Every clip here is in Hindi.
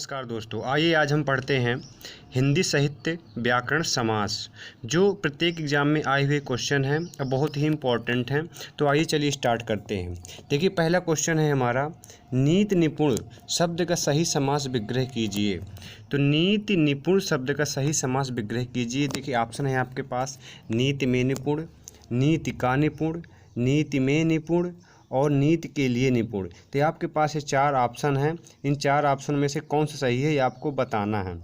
नमस्कार दोस्तों, आइए आज हम पढ़ते हैं हिंदी साहित्य व्याकरण समास, जो प्रत्येक एग्जाम में आए हुए क्वेश्चन हैं और बहुत ही इम्पोर्टेंट हैं। तो आइए चलिए स्टार्ट करते हैं। देखिए पहला क्वेश्चन है हमारा, नीति निपुण शब्द का सही समास विग्रह कीजिए। तो नीति निपुण शब्द का सही समास विग्रह कीजिए। देखिए ऑप्शन है आपके पास, नीति में निपुण, नीति का निपुण, नीति में निपुण और नीति के लिए निपुण। तो आपके पास ये चार ऑप्शन हैं। इन चार ऑप्शन में से कौन सा सही है ये आपको बताना है।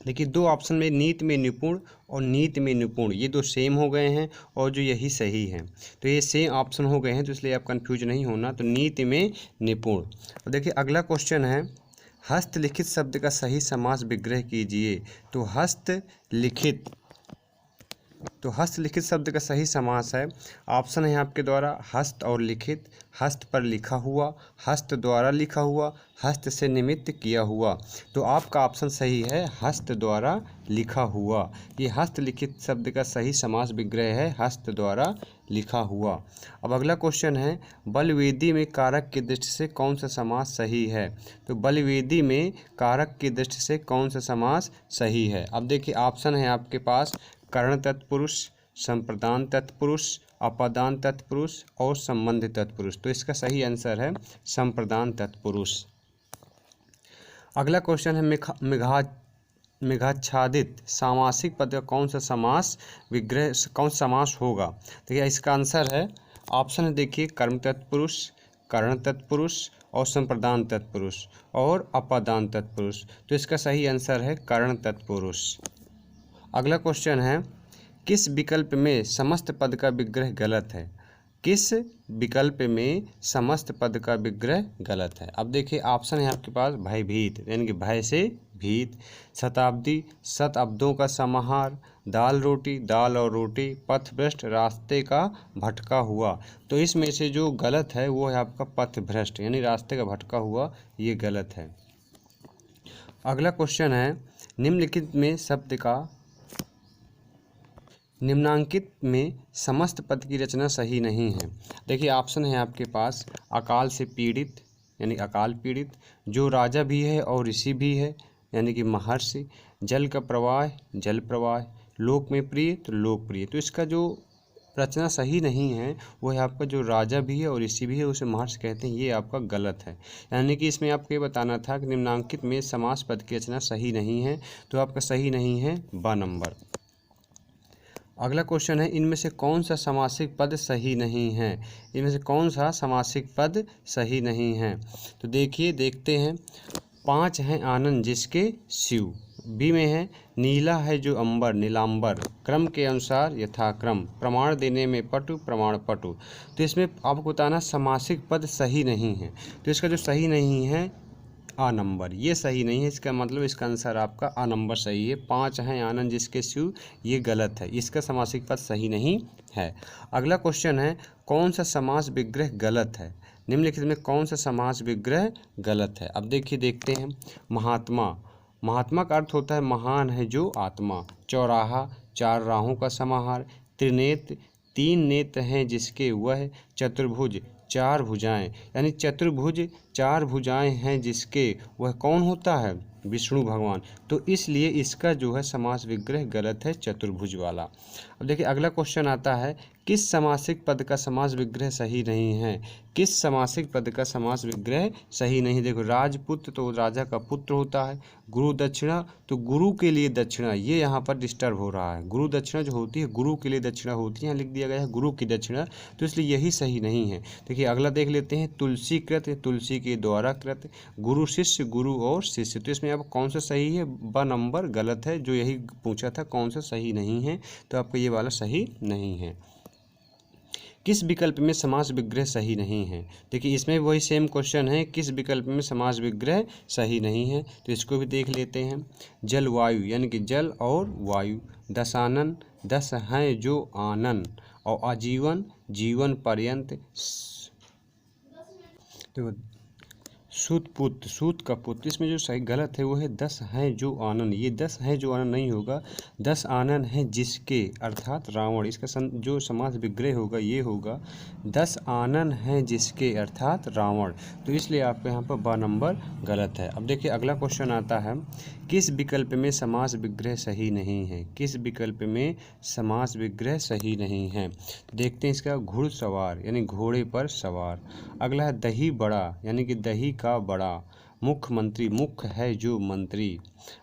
देखिए दो ऑप्शन में नीति में निपुण और नीति में निपुण ये दो सेम हो गए हैं और जो यही सही है, तो ये सेम ऑप्शन हो गए हैं, तो इसलिए आप कंफ्यूज नहीं होना। तो नीति में निपुण। और देखिए अगला क्वेश्चन है, हस्तलिखित शब्द का सही समास विग्रह कीजिए। तो हस्तलिखित शब्द का सही समास है, ऑप्शन है आपके द्वारा हस्त और लिखित, हस्त पर लिखा हुआ, हस्त द्वारा लिखा हुआ, हस्त से निमित्त किया हुआ। तो आपका ऑप्शन सही है हस्त द्वारा लिखा हुआ। ये हस्तलिखित शब्द का सही समास विग्रह है, हस्त द्वारा लिखा हुआ। अब अगला क्वेश्चन है, बलवेदी में कारक की दृष्टि से कौन सा समास सही है। तो बलवेदी में कारक की दृष्टि से कौन सा समास सही है। अब देखिए ऑप्शन है आपके पास, कर्ण तत्पुरुष, संप्रदान तत्पुरुष, अपादान तत्पुरुष और संबंध तत्पुरुष। तो इसका सही आंसर है संप्रदान तत्पुरुष। अगला क्वेश्चन है, मेघाच्छादित सामासिक पद का कौन सा समास विग्रह, कौन सा समास होगा। देखिए इसका आंसर है, ऑप्शन है देखिए, कर्म तत्पुरुष, कर्ण तत्पुरुष और संप्रदान तत्पुरुष और अपादान तत्पुरुष। तो इसका सही आंसर है कर्ण तत्पुरुष। अगला क्वेश्चन है, किस विकल्प में समस्त पद का विग्रह गलत है। किस विकल्प में समस्त पद का विग्रह गलत है। अब देखिए ऑप्शन है आपके पास, भयभीत यानी कि भय से भीत, शताब्दी शताब्दों का समाहार, दाल रोटी दाल और रोटी, पथभ्रष्ट रास्ते का भटका हुआ। तो इसमें से जो गलत है वो है आपका पथभ्रष्ट यानी रास्ते का भटका हुआ, ये गलत है। अगला क्वेश्चन है, निम्नांकित में समस्त पद की रचना सही नहीं है। देखिए ऑप्शन है आपके पास, अकाल से पीड़ित यानी अकाल पीड़ित, जो राजा भी है और ऋषि भी है यानी कि महर्षि, जल का प्रवाह जल प्रवाह, लोक में प्रिय तो लोकप्रिय। तो इसका जो रचना सही नहीं है वो है आपका, जो राजा भी है और ऋषि भी है उसे महर्षि कहते हैं, ये आपका गलत है। यानी कि इसमें आपको ये बताना था कि निम्नांकित में समास पद की रचना सही नहीं है, तो आपका सही नहीं है ब नंबर। अगला क्वेश्चन है, इनमें से कौन सा समासिक पद सही नहीं है। इनमें से कौन सा समासिक पद सही नहीं है। तो देखिए देखते हैं, पांच हैं आनंद जिसके शिव, बी में है नीला है जो अंबर नीलांबर, क्रम के अनुसार यथाक्रम, प्रमाण देने में पटु प्रमाण पटु। तो इसमें आपको बताना समासिक पद सही नहीं है, तो इसका जो सही नहीं है आ नंबर, ये सही नहीं है। इसका मतलब इसका आंसर आपका आ नंबर सही है। पांच हैं आनंद जिसके शिव, ये गलत है, इसका समासिक पद सही नहीं है। अगला क्वेश्चन है, कौन सा समास विग्रह गलत है। निम्नलिखित में कौन सा समास विग्रह गलत है। अब देखिए देखते हैं, महात्मा, महात्मा का अर्थ होता है महान है जो आत्मा, चौराहा चार राहों का समाहार, त्रिनेत्र तीन नेत्र हैं जिसके वह, चतुर्भुज चार भुजाएं यानी चतुर्भुज चार भुजाएं हैं जिसके वह कौन होता है, विष्णु भगवान। तो इसलिए इसका जो है समास विग्रह गलत है, चतुर्भुज वाला। अब देखिए अगला क्वेश्चन आता है, किस समासिक पद का समास विग्रह सही नहीं है। किस समासिक पद का समास विग्रह सही नहीं। देखो राजपुत्र तो राजा का पुत्र होता है, गुरु दक्षिणा तो गुरु के लिए दक्षिणा, ये यहाँ पर डिस्टर्ब हो रहा है। गुरु दक्षिणा जो होती है गुरु के लिए दक्षिणा होती है, यहाँ लिख दिया गया है गुरु की दक्षिणा, तो इसलिए यही सही नहीं है। देखिए अगला देख लेते हैं, तुलसी कृत तुलसी के द्वारा कृत, गुरु शिष्य गुरु और शिष्य। तो इसमें अब कौन सा सही है, ब नंबर गलत है, जो यही पूछा था कौन सा सही नहीं है, तो आपका ये वाला सही नहीं है। किस विकल्प में समास विग्रह सही नहीं है। देखिए इसमें वही सेम क्वेश्चन है, किस विकल्प में समास विग्रह सही नहीं है, तो इसको भी देख लेते हैं। जलवायु यानी कि जल और वायु, दशानन दस हैं जो आनन और आजीवन जीवन पर्यंत, तो सूत पुत्र, सूत का पुत्र, इसमें जो सही गलत है वो है 10 हैं जो आनन। ये 10 हैं जो आनन नहीं होगा, 10 आनन हैं जिसके अर्थात रावण। इसका जो समास विग्रह होगा ये होगा 10 आनन हैं जिसके अर्थात रावण। तो इसलिए आपको यहाँ पर ब नंबर गलत है। अब देखिए अगला क्वेश्चन आता है, किस विकल्प में समास विग्रह सही नहीं है? किस विकल्प में समास विग्रह सही नहीं है? देखते हैं इसका, घुड़सवार यानी घोड़े पर सवार। अगला है दही बड़ा यानी कि दही का बड़ा। मुख्यमंत्री, मुख्य है जो मंत्री।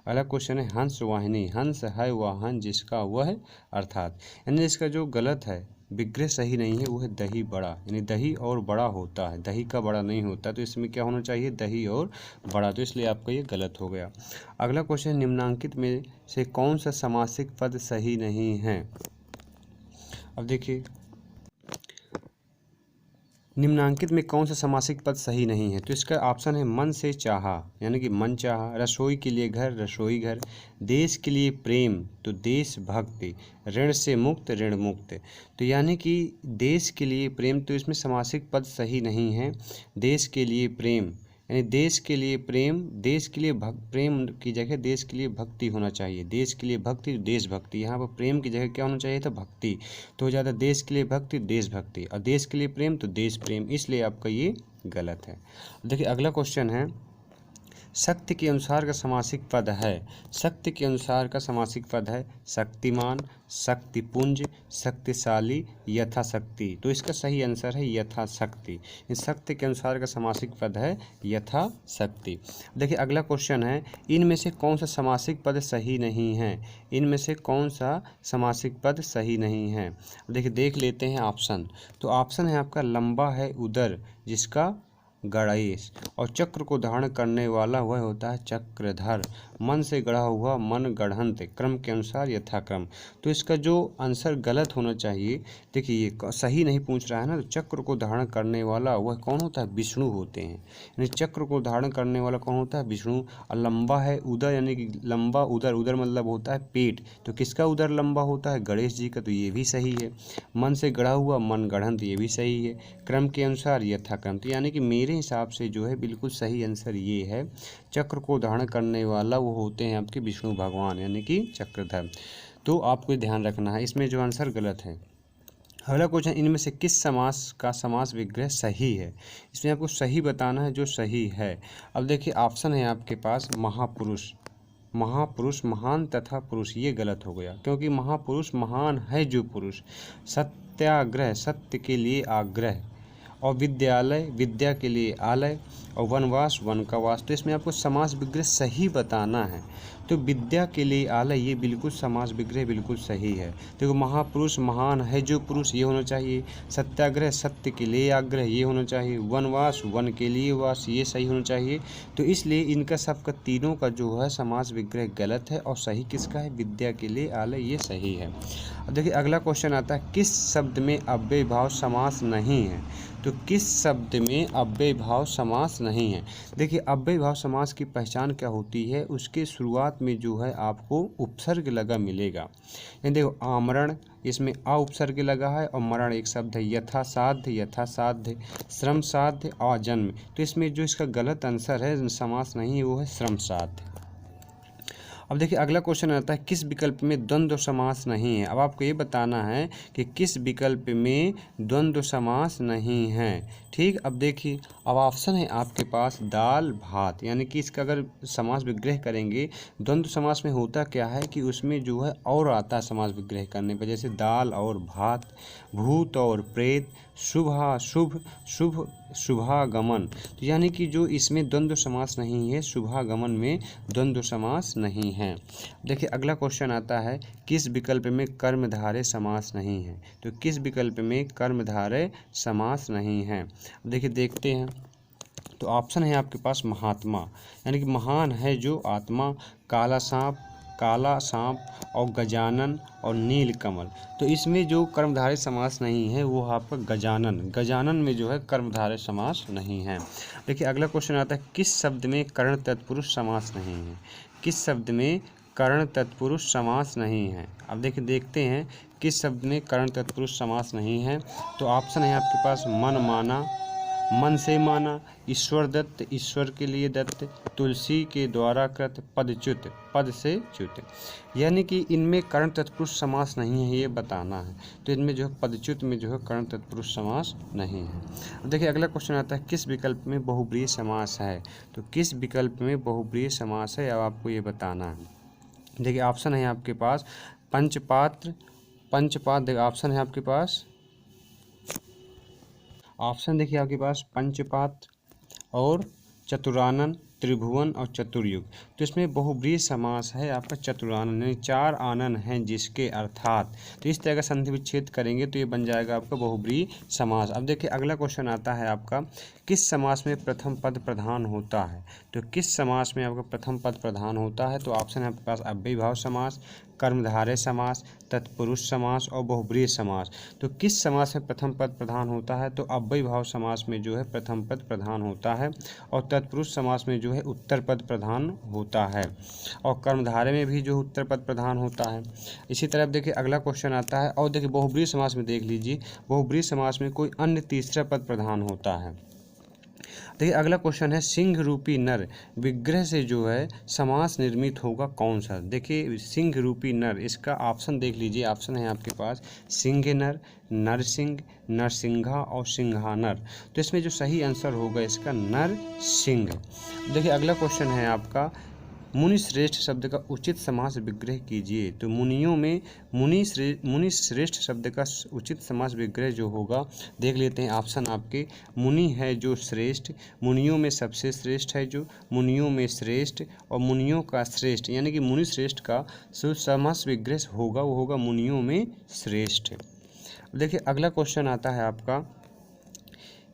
अगला क्वेश्चन है हंस वाहिनी, हंस है वाहन जिसका वह अर्थात। यानी इसका जो गलत है विग्रह सही नहीं है वो है दही बड़ा, यानी दही और बड़ा होता है, दही का बड़ा नहीं होता। तो इसमें क्या होना चाहिए, दही और बड़ा। तो इसलिए आपका ये गलत हो गया। अगला क्वेश्चन, निम्नांकित में से कौन सा समासिक पद सही नहीं है? अब देखिए निम्नांकित में कौन सा समासिक पद सही नहीं है? तो इसका ऑप्शन है मन से चाहा यानी कि मन चाहा, रसोई के लिए घर, रसोई घर, देश के लिए प्रेम तो देश भक्ति, ऋण से मुक्त, ऋण मुक्त। तो यानी कि देश के लिए प्रेम, तो इसमें समासिक पद सही नहीं है। देश के लिए प्रेम यानी देश के लिए प्रेम, देश के लिए प्रेम की जगह देश के लिए भक्ति होना चाहिए। देश के लिए भक्ति, देशभक्ति। यहाँ पर प्रेम की जगह क्या होना चाहिए था, भक्ति। तो हो जाता देश के लिए भक्ति, देशभक्ति, और देश के लिए प्रेम तो देश प्रेम। इसलिए आपका ये गलत है। देखिए अगला क्वेश्चन है, शक्ति के अनुसार का समासिक पद है। शक्ति के अनुसार का समासिक पद है शक्तिमान, शक्तिपुंज, शक्तिशाली, यथाशक्ति। तो इसका सही आंसर है यथाशक्ति। इस शक्ति के अनुसार का समासिक पद है यथाशक्ति। देखिए अगला क्वेश्चन है, इनमें से कौन सा समासिक पद सही नहीं है? इनमें से कौन सा समासिक पद सही नहीं है? देखिए देख लेते हैं ऑप्शन। तो ऑप्शन है आपका लंबा है उदर जिसका गणेश, और चक्र को धारण करने वाला वह होता है चक्रधर। मन से गढ़ा हुआ मन गढ़ंत, क्रम के अनुसार यथाक्रम। तो इसका जो आंसर गलत होना चाहिए, देखिए ये सही नहीं पूछ रहा है ना। तो चक्र को धारण करने वाला वह कौन होता है, विष्णु होते हैं। यानी चक्र को धारण करने वाला कौन होता है, विष्णु। और लंबा है उदर यानी कि लंबा उदर, उदर मतलब होता है पेट। तो किसका उदर लंबा होता है, गणेश जी का। तो ये भी सही है। मन से गढ़ा हुआ मन गढ़ंत, ये भी सही है। क्रम के अनुसार यथाक्रम। तो यानी कि मेरे हिसाब से जो है बिल्कुल सही आंसर ये है, चक्र को धारण करने वाला वो होते हैं आपके विष्णु भगवान यानी कि चक्रधर। तो आपको ध्यान रखना है, इसमें जो आंसर गलत है। अगला क्वेश्चन, इनमें से किस समास का समास विग्रह सही है? इसमें आपको सही बताना है जो सही है। अब देखिए ऑप्शन है आपके पास महापुरुष, महापुरुष महान तथा पुरुष, ये गलत हो गया क्योंकि महापुरुष महान है जो पुरुष। सत्याग्रह, सत्य के लिए आग्रह, और विद्यालय, विद्या के लिए आलय, और वनवास, वन का वास। तो इसमें आपको समास विग्रह सही बताना है। तो विद्या के लिए आलय, ये बिल्कुल समास विग्रह बिल्कुल सही है। देखो महापुरुष महान है जो पुरुष, ये होना चाहिए। सत्याग्रह, सत्य के लिए आग्रह, ये होना चाहिए। वनवास, वन के लिए वास, ये सही होना चाहिए। तो इसलिए इनका सबका तीनों का जो है समास विग्रह गलत है, और सही किसका है, विद्या के लिए आलय, ये सही है। अब देखिए अगला क्वेश्चन आता है, किस शब्द में अव्यय भाव समास नहीं है? तो किस शब्द में अव्यय भाव समास नहीं है? देखिए अव्यय भाव समास की पहचान क्या होती है, उसके शुरुआत में जो है आपको उपसर्ग लगा मिलेगा। ये देखो आमरण, इसमें अ उपसर्ग लगा है, और मरण एक शब्द है। यथासाध्य, यथासाध्य, श्रम साध्य, अजन्म। तो इसमें जो इसका गलत आंसर है, समास नहीं है, वो है श्रम साध्य। अब देखिए अगला क्वेश्चन आता है, किस विकल्प में द्वंद्व समास नहीं है? अब आपको ये बताना है कि किस विकल्प में द्वंद्व समास नहीं है। ठीक, अब देखिए अब ऑप्शन है आपके पास दाल भात, यानी कि इसका अगर समास विग्रह करेंगे, द्वंद्व समास में होता क्या है कि उसमें जो है और आता है समास विग्रह करने पर, जैसे दाल और भात, भूत और प्रेत, शुभा शुभ, शुभ शुभागमन। तो यानी कि जो इसमें द्वंद्व समास नहीं है, शुभागमन में द्वंद्व समास नहीं है। देखिए अगला क्वेश्चन आता है, किस विकल्प में कर्मधारय समास नहीं है? तो किस विकल्प में कर्मधारय समास नहीं है? देखिए देखते हैं। तो ऑप्शन है आपके पास महात्मा, यानी कि महान है जो आत्मा, काला सांप, काला सांप, और गजानन, और नीलकमल। तो इसमें जो कर्मधारय समास नहीं है वो आपका गजानन, गजानन में जो है कर्मधारय समास नहीं है। देखिए अगला क्वेश्चन आता है, किस शब्द में कर्ण तत्पुरुष समास नहीं है? किस शब्द में कर्ण तत्पुरुष समास नहीं है? अब देखिए देखते हैं किस शब्द में कर्ण तत्पुरुष समास नहीं है। तो ऑप्शन है आपके पास मन माना, मन से माना, ईश्वर दत्त, ईश्वर के लिए दत्त, तुलसी के द्वारा कृत, पदच्युत, पद से च्युत। यानी कि इनमें कर्ण तत्पुरुष समास नहीं है, ये बताना है। तो इनमें जो है पदच्युत में जो है कर्ण तत्पुरुष समास नहीं है। अब देखिए अगला क्वेश्चन आता है, किस विकल्प में बहुब्रीहि समास है? तो किस विकल्प में बहुब्रीहि समास है, अब आपको ये बताना है। देखिए ऑप्शन है आपके पास पंचपात्र, देखिए ऑप्शन है आपके पास, ऑप्शन देखिए आपके पास पंचपात्र और चतुरानन, त्रिभुवन और चतुर्युग। तो इसमें बहुब्रीहि समास है आपका चतुरानन, यानी 4 आनन हैं जिसके अर्थात। तो इस तरह का संधि विच्छेद करेंगे तो ये बन जाएगा आपका बहुब्रीहि समास। अब देखिए अगला क्वेश्चन आता है आपका, किस समास में प्रथम पद प्रधान होता है? तो किस समास में आपका प्रथम पद प्रधान होता है? तो ऑप्शन है आपके पास अव्ययीभाव समास, कर्मधारय समास, तत्पुरुष समास और बहुब्रीहि समास। तो किस समास में प्रथम पद प्रधान होता है? तो अव्ययीभाव समास में जो है प्रथम पद प्रधान होता है, और तत्पुरुष समास में जो है उत्तर पद प्रधान होता है, और कर्मधारय में भी जो उत्तर पद प्रधान होता है। इसी तरह देखिए अगला क्वेश्चन आता है, और देखिए बहुब्रीहि समास में देख लीजिए, बहुब्रीहि समास में कोई अन्य तीसरा पद प्रधान होता है। देखिए अगला क्वेश्चन है, सिंह रूपी नर विग्रह से जो है समास निर्मित होगा कौन सा? देखिए सिंह रूपी नर, इसका ऑप्शन देख लीजिए, ऑप्शन है आपके पास सिंह नर, नरसिंह, नरसिंघा और सिंघानर। तो इसमें जो सही आंसर होगा इसका नर सिंह। देखिए अगला क्वेश्चन है आपका, मुनि श्रेष्ठ शब्द का उचित समास विग्रह कीजिए। तो मुनियों में मुनि श्रेष्ठ शब्द का उचित समास विग्रह जो होगा देख लेते हैं। ऑप्शन आपके, मुनि है जो श्रेष्ठ, मुनियों में सबसे श्रेष्ठ है जो, मुनियों में श्रेष्ठ और मुनियों का श्रेष्ठ, यानी कि मुनि श्रेष्ठ का जो समास विग्रह होगा वो होगा मुनियों में श्रेष्ठ। देखिए अगला क्वेश्चन आता है आपका,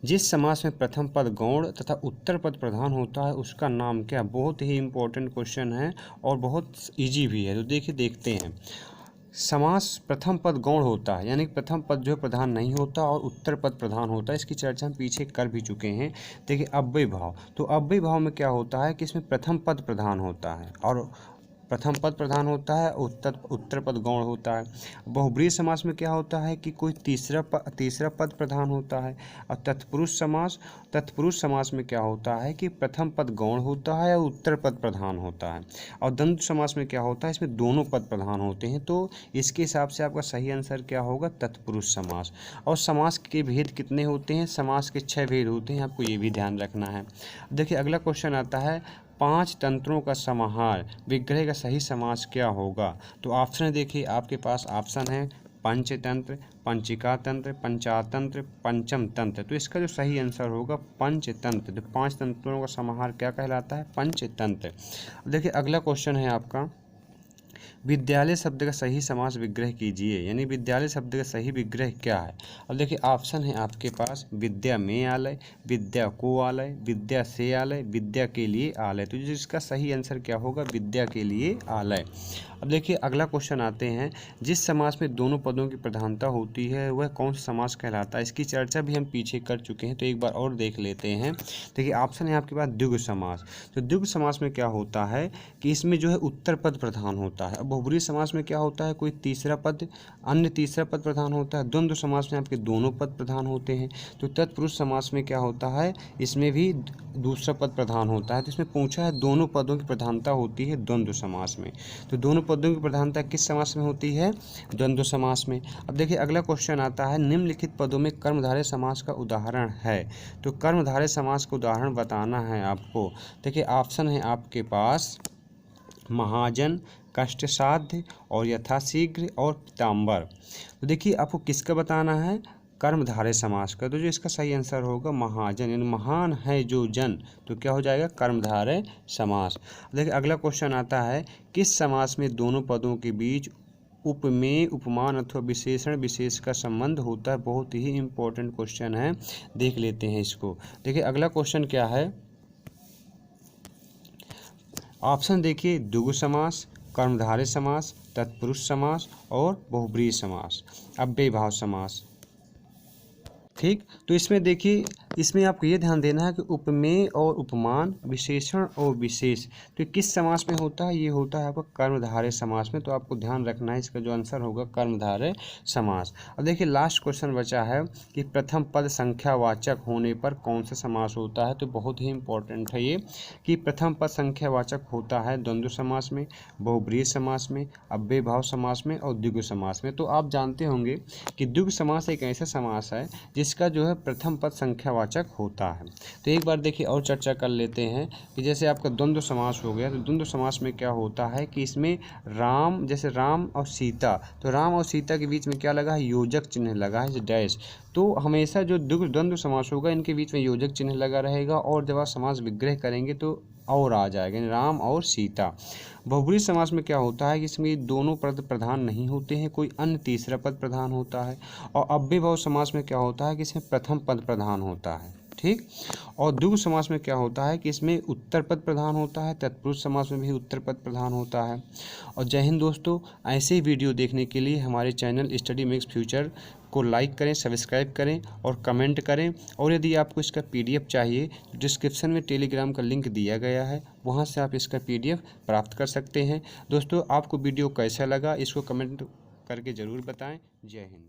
जिस समास में प्रथम पद गौण तथा उत्तर पद प्रधान होता है उसका नाम क्या? बहुत ही इंपॉर्टेंट क्वेश्चन है और बहुत इजी भी है। तो देखिए देखते हैं, समास प्रथम पद गौण होता है, यानी प्रथम पद जो है प्रधान नहीं होता और उत्तर पद प्रधान होता है। इसकी चर्चा हम पीछे कर भी चुके हैं। देखिए अव्ययी भाव, तो अव्ययी भाव में क्या होता है कि इसमें प्रथम पद प्रधान होता है और प्रथम पद प्रधान होता है, उत्तर पद गौण होता है। बहुब्रीहि समास में क्या होता है कि कोई तीसरा पद प्रधान होता है। और तत्पुरुष समास में क्या होता है कि प्रथम पद गौण होता है और उत्तर पद प्रधान होता है। और द्वंद्व समास में क्या होता है, इसमें दोनों पद प्रधान होते हैं। तो इसके हिसाब से आपका सही आंसर क्या होगा? तत्पुरुष समास। और समास के भेद कितने होते हैं? समास के 6 भेद होते हैं, आपको ये भी ध्यान रखना है। देखिए अगला क्वेश्चन आता है, 5 तंत्रों का समाहार विग्रह का सही समास क्या होगा? तो ऑप्शन देखिए आपके पास, ऑप्शन है पंचतंत्र, पंचिका तंत्र, पंचातंत्र, पंचम तंत्र। तो इसका जो सही आंसर होगा पंचतंत्र। तो 5 तंत्रों का समाहार क्या कहलाता है? पंचतंत्र। देखिए अगला क्वेश्चन है आपका, विद्यालय शब्द का सही समास विग्रह कीजिए, यानी विद्यालय शब्द का सही विग्रह क्या है? अब देखिए ऑप्शन है आपके पास, विद्या में आलय, विद्या को आलय, विद्या से आलय, विद्या के लिए आलय। तो जिसका सही आंसर क्या होगा? विद्या के लिए आलय। अब देखिए अगला क्वेश्चन आते हैं, जिस समास में दोनों पदों की प्रधानता होती है वह कौन सा समास कहलाता है? इसकी चर्चा भी हम पीछे कर चुके हैं, तो एक बार और देख लेते हैं। देखिए ऑप्शन है आपके पास द्विगु समास। तो द्विगु समास में क्या होता है कि इसमें जो है उत्तर पद प्रधान होता है। बहुब्रीहि समास में क्या होता है, कोई तीसरा पद, अन्य तीसरा पद प्रधान होता है। द्वंद्व समास में आपके दोनों पद प्रधान होते हैं। तो तत्पुरुष समास में क्या होता है, इसमें भी दूसरा पद प्रधान होता है। तो इसमें पूछा है दोनों पदों की प्रधानता होती है द्वंद्व समास में। तो दोनों पदों की प्रधानता किस समास में होती है? द्वंद्व समास में। अब देखिए अगला क्वेश्चन आता है, निम्नलिखित पदों में कर्मधारय समास का उदाहरण है। तो कर्मधारय समास का उदाहरण बताना है आपको। देखिए ऑप्शन है आपके पास महाजन, कष्टसाध्य और यथाशीघ्र और पीताम्बर। तो देखिए आपको किसका बताना है? कर्मधारय समास का। तो जो इसका सही आंसर होगा महाजन, यानी महान है जो जन। तो क्या हो जाएगा? कर्मधारय समास। देखिए अगला क्वेश्चन आता है, किस समास में दोनों पदों के बीच उपमेय, उपमान अथवा विशेषण विशेष का संबंध होता है? बहुत ही इंपॉर्टेंट क्वेश्चन है, देख लेते हैं इसको। देखिए अगला क्वेश्चन क्या है, ऑप्शन देखिए द्विगु समास, कर्मधारय समास, तत्पुरुष समास और बहुब्रीहि समास, अव्ययी भाव समास। ठीक, तो इसमें देखिए इसमें आपको ये ध्यान देना है कि उपमेय और उपमान, विशेषण और विशेष, तो किस समास में होता है? ये होता है आपका कर्मधारय समास में। तो आपको ध्यान रखना है, इसका जो आंसर होगा कर्मधारय समास। अब देखिए लास्ट क्वेश्चन बचा है कि प्रथम पद संख्यावाचक होने पर कौन सा समास होता है। तो बहुत ही इंपॉर्टेंट है ये कि प्रथम पद संख्यावाचक होता है द्वंद्व समास में, बहुब्रीहि समास में, अव्ययभाव समास में और द्विगु समास में। तो आप जानते होंगे कि द्विगु समास एक ऐसा समास है जिसका जो है प्रथम पद संख्यावाचक होता है। तो एक बार देखिए और चर्चा कर लेते हैं कि जैसे आपका द्वंद्व समास हो गया, तो द्वंद्व समास में क्या होता है कि इसमें राम, जैसे राम और सीता, तो राम और सीता के बीच में क्या लगा है? योजक चिन्ह लगा है, डैश। तो हमेशा जो द्वंद्व समास होगा इनके बीच में योजक चिन्ह लगा रहेगा, और जब आप समास विग्रह करेंगे तो और आ जाएगा, यानी राम और सीता। बहुब्रीहि समास में क्या होता है कि इसमें दोनों पद प्रधान नहीं होते हैं, कोई अन्य तीसरा पद प्रधान होता है। और अव्ययभाव समास में क्या होता है कि इसमें प्रथम पद प्रधान होता है, ठीक। और द्विगु समास में क्या होता है कि इसमें उत्तर पद प्रधान होता है, तत्पुरुष समास में भी उत्तर पद प्रधान होता है। और जय हिंद दोस्तों, ऐसे ही वीडियो देखने के लिए हमारे चैनल स्टडी मेक्स फ्यूचर को लाइक करें, सब्सक्राइब करें और कमेंट करें। और यदि आपको इसका PDF चाहिए तो डिस्क्रिप्शन में टेलीग्राम का लिंक दिया गया है, वहां से आप इसका PDF प्राप्त कर सकते हैं। दोस्तों आपको वीडियो कैसा लगा इसको कमेंट करके ज़रूर बताएं। जय हिंद।